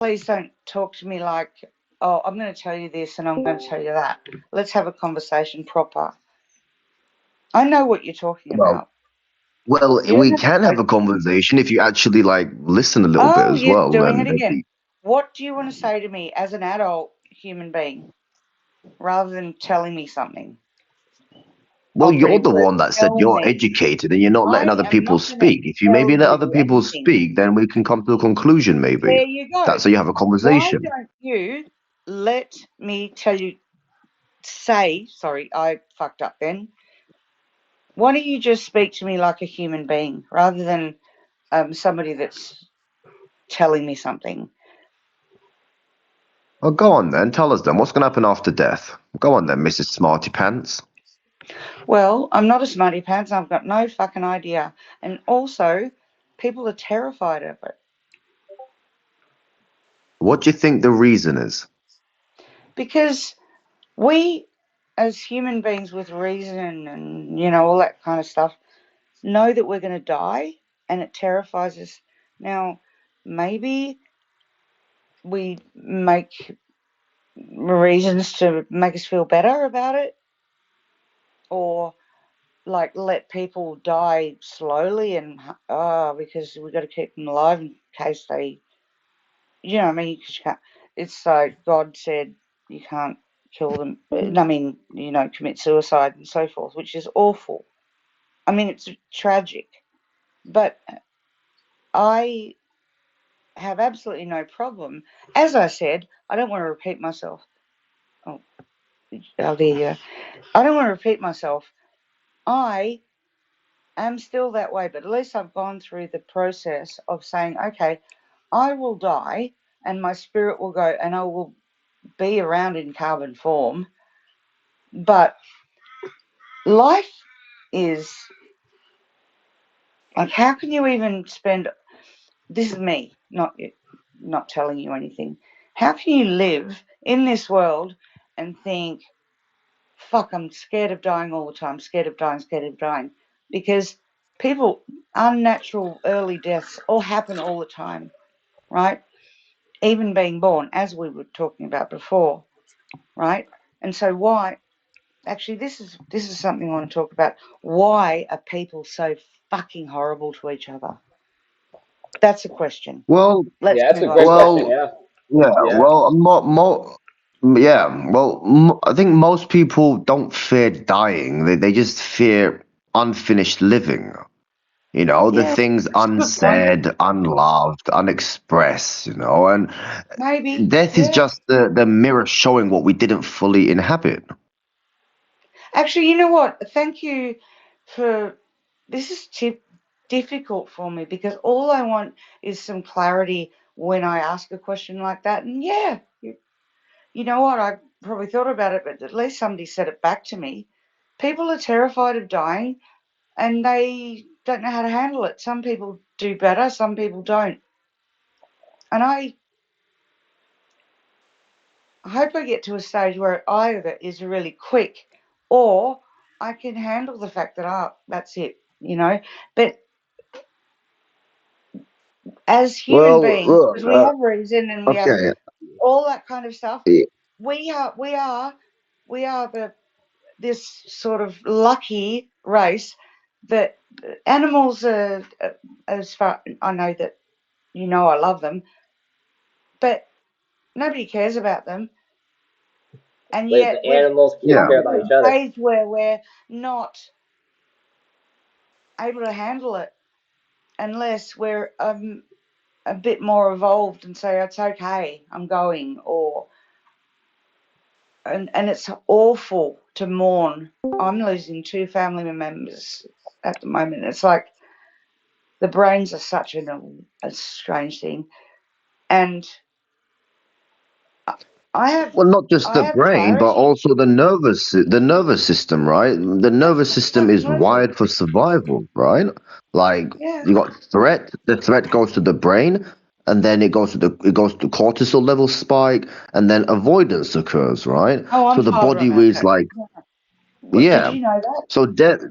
Please don't talk to me like, oh, I'm going to tell you this and I'm going to tell you that. Let's have a conversation proper. I know what you're talking Well, about. well, You don't we have to can go have to a me. conversation if you actually like listen a little bit Oh, as you're well. doing Then it there'd again. be. What do you want to say to me as an adult human being rather than telling me something? Well, Oh, pretty you're the please one that said tell you're me. educated and you're not letting I other am people not going to speak. If you tell maybe let other you people anything. speak, then we can come to a conclusion. Maybe There you go. that's how you have a Why conversation. don't you let me tell you, sorry, I fucked up then. Why don't you just speak to me like a human being rather than somebody that's telling me something? Well, go on then. Tell us then. What's going to happen after death? Go on then, Mrs. Smarty Pants. Well, I'm not a smarty pants. I've got no fucking idea. And also, people are terrified of it What do you think the reason is? because we, as human beings with reason and, all that kind of stuff, know that we're going to die and it terrifies us. Now, maybe we make reasons to make us feel better about it, or like let people die slowly and because we've got to keep them alive in case they, I mean, 'cause you can't, it's like God said you can't kill them. I mean, commit suicide and so forth, which is awful. I mean, it's tragic, but I have absolutely no problem. As I said, I don't want to repeat myself. Oh, there you go. I don't want to repeat myself. I am still that way, but at least I've gone through the process of saying, okay, I will die and my spirit will go and I will be around in carbon form. But life is like, how can you even spend, this is me, not telling you anything. How can you live in this world and think, fuck, I'm scared of dying all the time, scared of dying, scared of dying? Because people, unnatural early deaths all happen all the time, right? Even being born, as we were talking about before, right? And so why? Actually, this is something I want to talk about. Why are people so fucking horrible to each other? That's a question. Well, Let's Yeah, that's move a on. great question. well, Yeah, yeah. yeah. Well, yeah. Well, I think most people don't fear dying. They just fear unfinished living. You know, the Yeah, things that's a good point. unsaid, unloved, unexpressed, and Maybe, death is yeah. just the mirror showing what we didn't fully inhabit. Actually, you know what? Thank you for this is difficult for me because all I want is some clarity when I ask a question like that. And yeah, you know what? I probably thought about it, but at least somebody said it back to me. People are terrified of dying and they don't know how to handle it. Some people do better, some people don't. And I hope I get to a stage where either is really quick or I can handle the fact that, that's it. But as human Well, beings, look, because we have reason and we have okay. all that kind of stuff, y- we are this sort of lucky race that animals are, as far I know that I love them, but nobody cares about them, and Wait, yet the we've animals Yeah. care come about to each a other. stage where we're not able to handle it unless we're a bit more evolved and say it's okay, I'm going, or and it's awful to mourn. I'm losing two family members at the moment. It's like the brains are such a strange thing, and I have Well, not just I the have brain, but clarity. also the nervous system, right? The nervous system is Absolutely, wired for survival, right? Like yeah. you got threat, the threat goes to the brain, and then it goes to cortisol level spike, and then avoidance occurs, right? Oh, I'm So the fired on body that. is like, What, did yeah. you know that? So death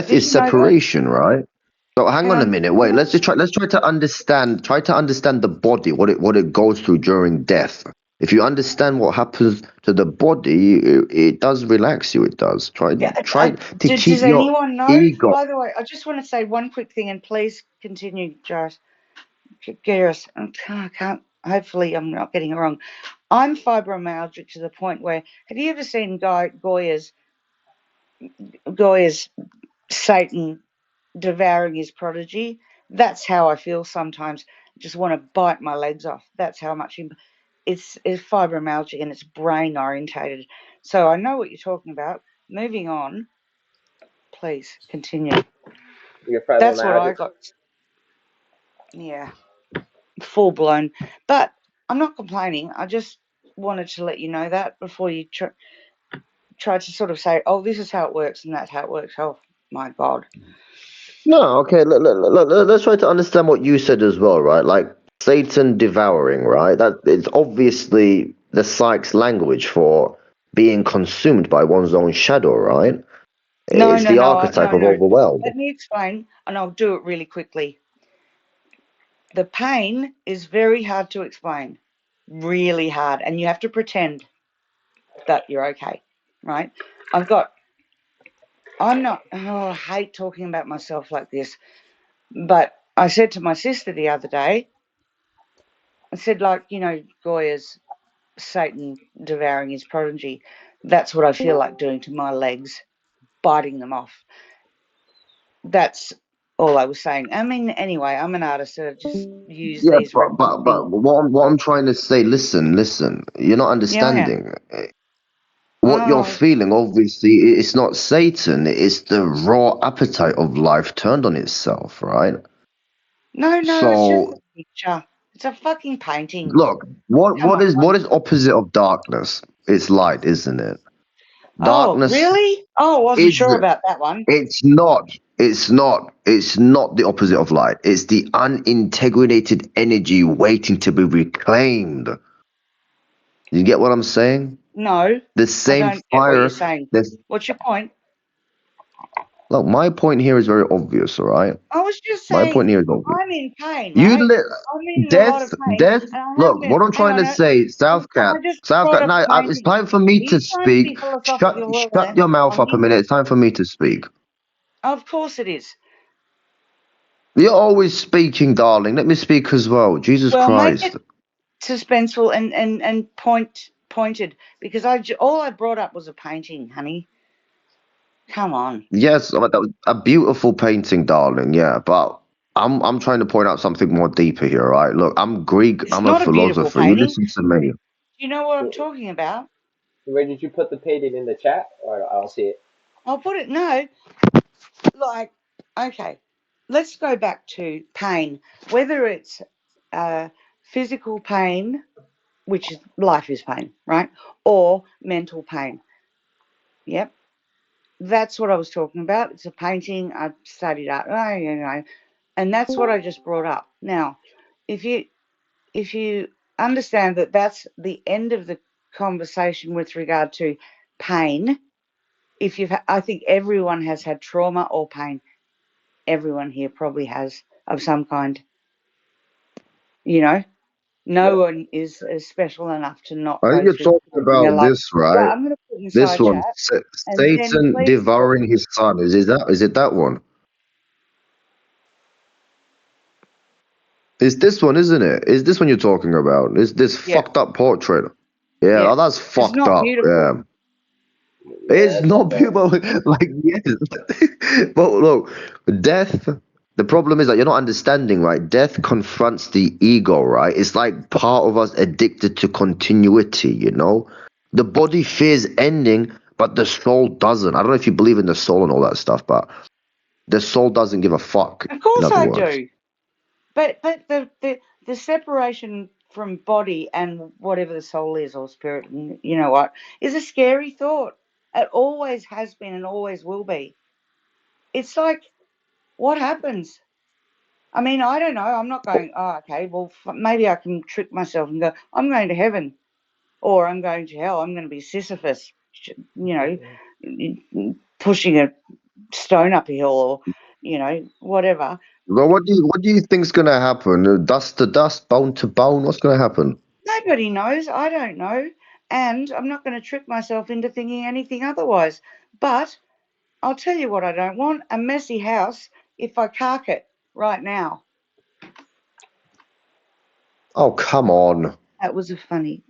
Did is you know that? separation, right? So hang on a minute. Wait. Let's try to understand. Try to understand the body. What it goes through during death. If you understand what happens to the body, it does relax you. It does. Try to keep Does your anyone know? ego. By the way, I just want to say one quick thing, and please continue, Josh. Garrus, I can't. Hopefully, I'm not getting it wrong. I'm fibromyalgic to the point where, have you ever seen Goya's Satan devouring his prodigy? That's how I feel sometimes. I just want to bite my legs off. That's how much it's fibromyalgia and it's brain orientated. So I know what you're talking about. Moving on, please continue. That's what I got. Yeah, full blown. But I'm not complaining. I just wanted to let you know that before you try to sort of say, "Oh, this is how it works and that's how it works." Oh my God. No, okay. Let's try to understand what you said as well, right? Like Satan devouring, right? That it's obviously the psych's language for being consumed by one's own shadow, right? It's the archetype of No. overwhelmed. Let me explain, and I'll do it really quickly. The pain is very hard to explain, really hard, and you have to pretend that you're okay, right? I hate talking about myself like this, but I said to my sister the other day, I said, like, Goya's Satan devouring his prodigy. That's what I feel like doing to my legs, biting them off. That's all I was saying. I mean, anyway, I'm an artist, so I just use Yeah, these but referencing. what I'm trying to say, listen. You're not Yeah, I am. understanding. What you're Oh, feeling, obviously, it's not Satan. It's the raw appetite of life turned on itself, right? no, it's just So a picture. It's a fucking painting. look, Come what on. is opposite of darkness? It's light, isn't it? Oh, Darkness really? Oh, I wasn't is sure about that one. it's not the opposite of light. It's the unintegrated energy waiting to be reclaimed. You get what I'm saying? No, The I same don't get what you're fire. saying. This What's your point? Look, my point here is very obvious, all right? I was just My saying point here is obvious. I'm in pain, You right? li- I'm in a lot death, of pain, death. and I have Look, been. what I'm Hang trying on, to say, and I just South brought Cat. up Now the it's painting. time for Are me to you trying to be speak. philosophical Shut there, your mouth up a Tommy? minute. It's time for me to speak. Of course it is. You're always speaking, darling. Let me speak as well. Jesus Well, make Christ. it suspenseful and pointed, because all I brought up was a painting, honey. Come on. Yes, that was a beautiful painting, darling. Yeah, but I'm trying to point out something more deeper here, right? Look, I'm Greek. It's I'm a not a beautiful philosopher. You painting. listen to me. Do you know what I'm talking about? Where did you put the painting in the chat? Or I'll see it. I'll put it, no, like, okay, let's go back to pain. Whether it's physical pain, which is life is pain, right? Or mental pain. Yep. That's what I was talking about. It's a painting. I studied art, and that's what I just brought up. Now, if you understand that that's the end of the conversation with regard to pain, I think everyone has had trauma or pain. Everyone here probably has of some kind. No Yep. one is special enough to not I think go you're through talking in their about life. this, Right, right? I'm going to put in This side one, chat, and then Satan please talk. devouring his son. Is it that one? It's this one, isn't it? Is this one you're talking about? Is this Yeah, fucked up portrait? Yeah, yeah. that's It's fucked not up. Yeah. beautiful. Yeah, It's that's not like a. people like yes. But look, death, the problem is that you're not understanding, right? Death confronts the ego, right? It's like part of us addicted to continuity, you know? The body fears ending, but the soul doesn't. I don't know if you believe in the soul and all that stuff, but the soul doesn't give a fuck, Of in course other I words. do. But the separation from body and whatever the soul is or spirit, you know what, is a scary thought. It always has been and always will be. It's like, what happens? I mean, I don't know. I'm not going, oh, okay, well, maybe I can trick myself and go, I'm going to heaven or I'm going to hell. I'm going to be Sisyphus, pushing a stone up a hill, or, whatever. Well, what do you think's gonna happen? Dust to dust, bone to bone. What's gonna happen? Nobody knows. I don't know. And I'm not going to trick myself into thinking anything otherwise. But I'll tell you what I don't want, a messy house if I cark it right now. Oh, come on. That was funny,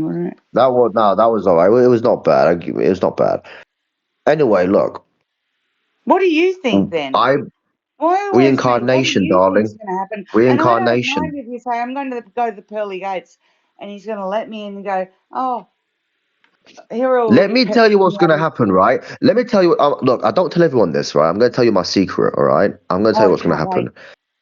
wasn't it? That was all right. It was not bad. It was not bad. Anyway, look, What do you think then? I Why always me? What do reincarnation, you think's darling. going to happen? And I don't mind Reincarnation. if you say, I'm going to go to the pearly gates, and he's going to let me in and go, oh, here are all Let your me tell you what's going to personalities. happen, right? Let me tell you. Look, I don't tell everyone this, right? I'm going to tell you my secret, all right? I'm going to tell Oh, you I what's going to can't wait. happen.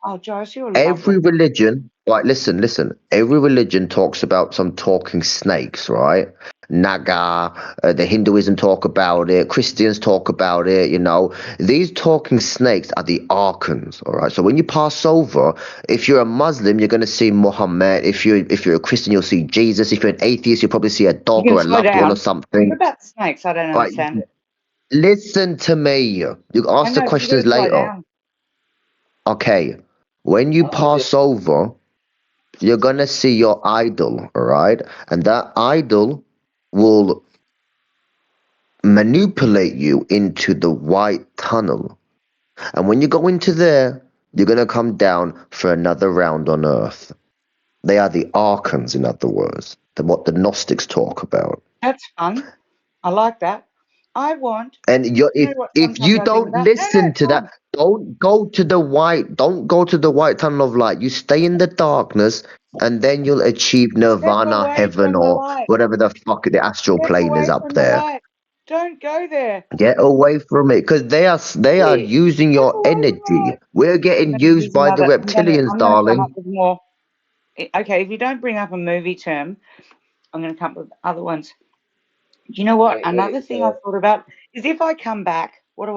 Oh, Josh, you're Every lovely. religion, right? Listen. Every religion talks about some talking snakes, right? Naga, the Hinduism talk about it. Christians talk about it. You know, these talking snakes are the archons, all right. So when you pass over, if you're a Muslim, you're going to see Muhammad. If you're a Christian, you'll see Jesus. If you're an atheist, you'll probably see a You dog can or a slow loved one or down. What something. about the snakes? I don't Right? understand it. Listen to me. You can I ask the know, but you got questions to slow later. down. Okay. When you I'm pass listening. over, you're gonna see your idol, all right? And that idol will manipulate you into the white tunnel. And when you go into there, you're gonna come down for another round on Earth. They are the archons, in other words, what the Gnostics talk about. That's fun. I like that. I want, And you're, you know what if sometimes you I think don't about? No, listen it's to that, fine. don't go to the white tunnel of light. You stay in the darkness, and then you'll achieve Step nirvana, away heaven, from the or light. whatever the fuck the astral Step plane is away up from the there. light. Don't go there. Get away from it, because they are Wait, using Step your away from the energy. light. We're I'm getting going to used use by the another. reptilians, I'm going to come up darling. with more. Okay, if you don't bring up a movie term, I'm going to come up with other ones. You know what? Another thing I so thought about is if I come back, what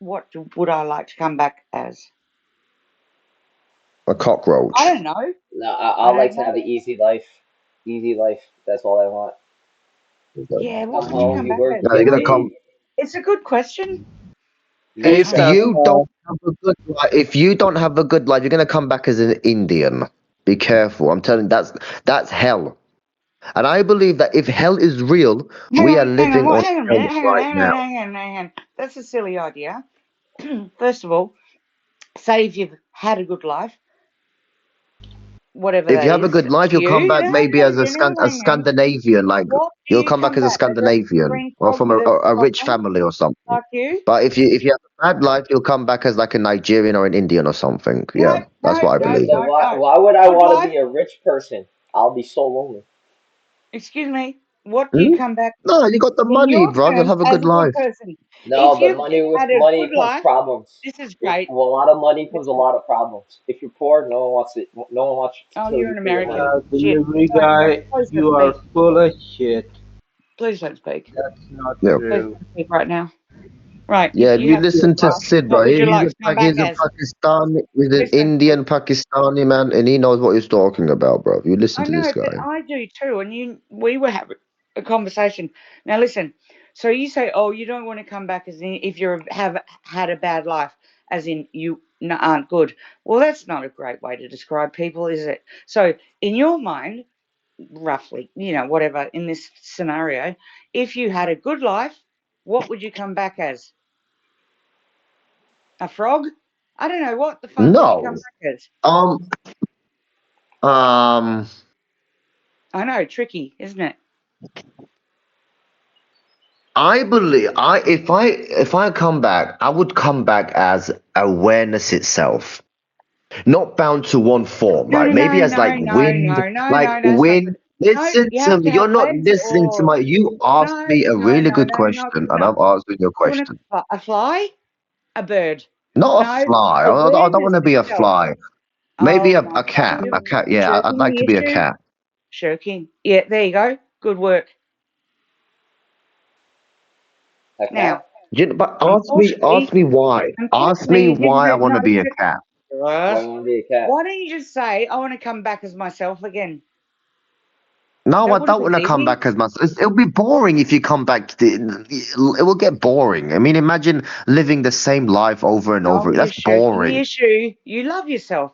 would I like to come back as? A I cockroach. don't know. no, I I don't like to know. have an easy life. Easy life. That's all I want. Yeah, what Come would you home, come you back work, as? you Now you're get gonna paid. come. It's a good question. Me If I don't too. know. you don't have a good life, you're gonna come back as an Indian. Be careful. I'm telling you, that's hell. And I believe that if hell is real, we are Hang on, living on hang on a hell minute. right now. Hang on. That's a silly idea. First of all, say if you've had a good life, whatever If you that have a is, good life, to you'll come you. back No, maybe as you know, A hang on. Scandinavian, like What do you'll you come back come as a back? A Scandinavian green or frog from with a a rich problem family or something. like you? But if you have a bad life, you'll come back as like a Nigerian or an Indian or something. Yeah, that's what I believe. Then No. why would I Good want to life. be a rich person? I'll be so lonely. Excuse me. What do you Hmm? come back No, you got the in money, your bro. You'll terms have a as good a good life. person? No, If but you've money with had a money good comes life, problems. this is With great. a lot of money comes a lot of problems. If you're poor, no one wants it. No one wants to Oh, kill you're you an for your money. American. Shit. Delivery Sorry, guy, please don't you are speak. full of shit. Please don't speak. That's not Yeah. Please true. don't speak right now. Right. Yeah, If if you you have a good listen to life, Sid, what bro, would you like to come back he's a as? Pakistani, he's an Listen, Indian Pakistani man, and he knows what he's talking about, bro. You listen I to this know, but guy. I do too. And we were having a conversation. Now, listen. So you say, oh, you don't want to come back as if you have had a bad life, as in you aren't good. Well, that's not a great way to describe people, is it? So in your mind, roughly, whatever in this scenario, if you had a good life, what would you come back as? A frog? I don't know. What the fuck would you come No. back as? Um. Um. I know, tricky, isn't it? I believe if I come back, I would come back as awareness itself, not bound to one form, No, right? no, Maybe no, as no, like no, wind, no, no, no. That's not wind. good. No, Listen you to have me. to have You're not legs listening to or my. You asked no, me a no, really no, good no, not question, good and enough. I'm answering your You want question. a fly? A bird? Not a No, fly. I don't awareness want to be a itself. fly. Maybe Oh a my God, cat. you're A cat. Yeah, I'd shirking like to the be a issue. cat. Shirking. Yeah, there you go. Good work. A Now, cat? But unfortunately, ask me why. Ask me you didn't why I do want to no. be a cat. Why you want to be a cat? Why don't you just say, I want to come back as myself again? No, That I would have don't been want to come easy. back as myself. It'll be boring if you come back. It will get boring. I mean, imagine living the same life over and No, over. you That's should. In the boring. issue, you love yourself.